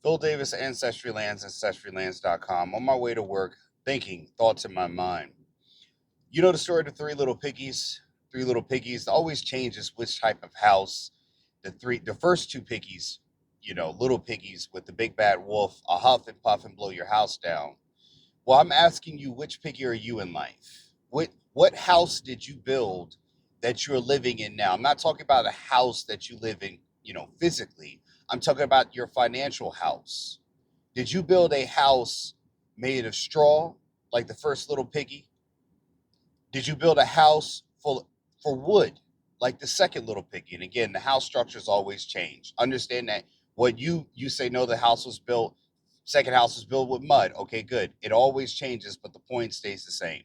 Phil Davis, Ancestry Lands, AncestryLands.com. On my way to work, thinking, thoughts in my mind. You know the story of the three little piggies? Three little piggies always changes which type of house. The first two piggies, little piggies with the big bad wolf, a huff and puff and blow your house down. Well, I'm asking you, which piggy are you in life? What house did you build that you're living in now? I'm not talking about a house that you live in, physically. I'm talking about your financial house. Did you build a house made of straw like the first little piggy? Did you build a house full for wood like the second little piggy? And again, the house structures always change. Understand that what you say, no, the house was built, second house was built with mud. Okay, good. It always changes, but the point stays the same.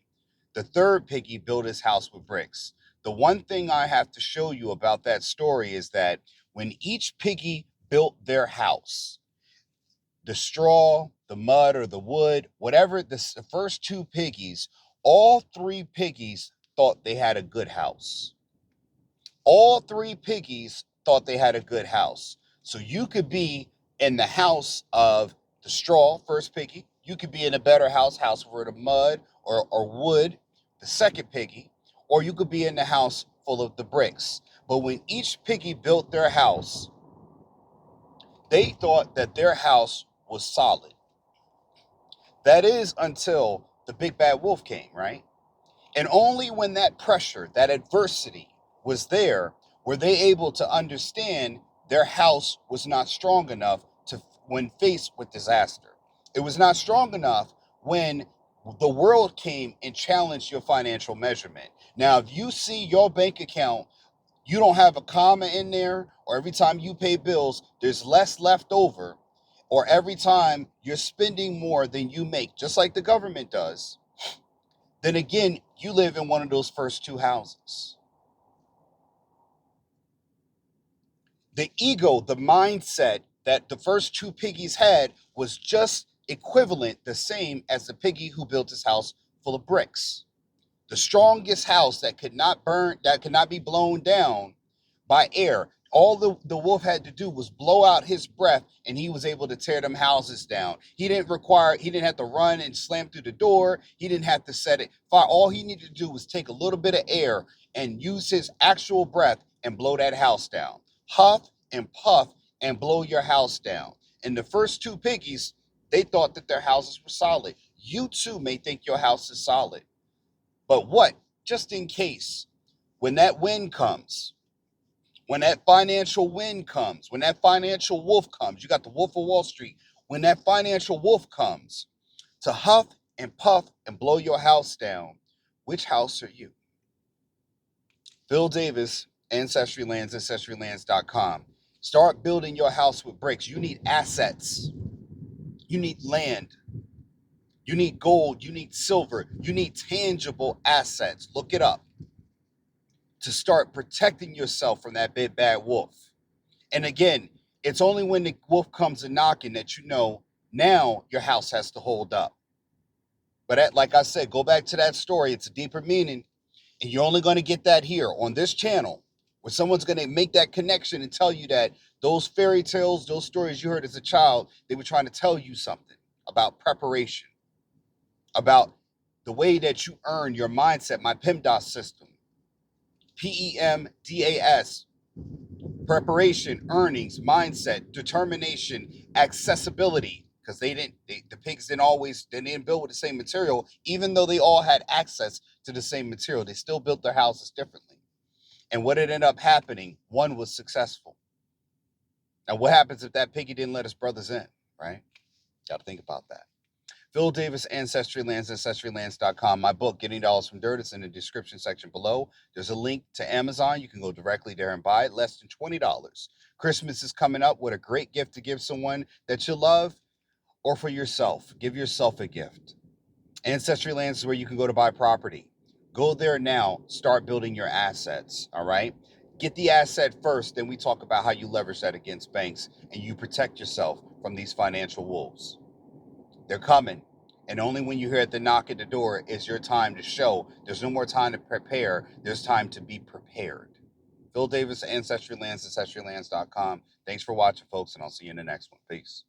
The third piggy built his house with bricks. The one thing I have to show you about that story is that when each piggy built their house, the straw, the mud, or the wood, whatever, the first two piggies, all three piggies thought they had a good house. All three piggies thought they had a good house. So you could be in the house of the straw, first piggy. You could be in a better house for the mud or wood, the second piggy. Or you could be in the house full of the bricks. But when each piggy built their house, they thought that their house was solid. That is until the big bad wolf came, right? And only when that pressure, that adversity was there, were they able to understand their house was not strong enough to when faced with disaster. It was not strong enough when the world came and challenged your financial measurement. Now, if you see your bank account, you don't have a comma in there, or every time you pay bills, there's less left over, or every time you're spending more than you make, just like the government does, then again, you live in one of those first two houses. The ego, the mindset that the first two piggies had was just equivalent, the same as the piggy who built his house full of bricks. The strongest house that could not burn, that could not be blown down by air. All the wolf had to do was blow out his breath and he was able to tear them houses down. He didn't have to run and slam through the door. He didn't have to set it fire. All he needed to do was take a little bit of air and use his actual breath and blow that house down. Huff and puff and blow your house down. And the first two piggies, they thought that their houses were solid. You too may think your house is solid. But what? Just in case, when that wind comes, when that financial wind comes, when that financial wolf comes, you got the Wolf of Wall Street, when that financial wolf comes to huff and puff and blow your house down, which house are you? Phil Davis, Ancestry Lands, AncestryLands.com. Start building your house with bricks. You need assets. You need land. You need gold. You need silver. You need tangible assets. Look it up to start protecting yourself from that big bad wolf. And again, it's only when the wolf comes a knocking that you know now your house has to hold up. But like I said, go back to that story. It's a deeper meaning. And you're only going to get that here on this channel, where someone's going to make that connection and tell you that those fairy tales, those stories you heard as a child, they were trying to tell you something about preparation, about the way that you earn your mindset, my PEMDAS system. PEMDAS. Preparation, earnings, mindset, determination, accessibility. Because the pigs they didn't build with the same material, even though they all had access to the same material. They still built their houses differently. And what ended up happening, one was successful. Now, what happens if that piggy didn't let his brothers in, right? Got to think about that. Phil Davis, Ancestry Lands, AncestryLands.com. My book, Getting Dollars from Dirt, is in the description section below. There's a link to Amazon. You can go directly there and buy it, less than $20. Christmas is coming up. What a great gift to give someone that you love, or for yourself. Give yourself a gift. Ancestry Lands is where you can go to buy property. Go there now. Start building your assets, all right? Get the asset first, then we talk about how you leverage that against banks and you protect yourself from these financial wolves. They're coming. And only when you hear the knock at the door is your time to show. There's no more time to prepare. There's time to be prepared. Phil Davis, Ancestry Lands, AncestryLands.com. Thanks for watching, folks, and I'll see you in the next one. Peace.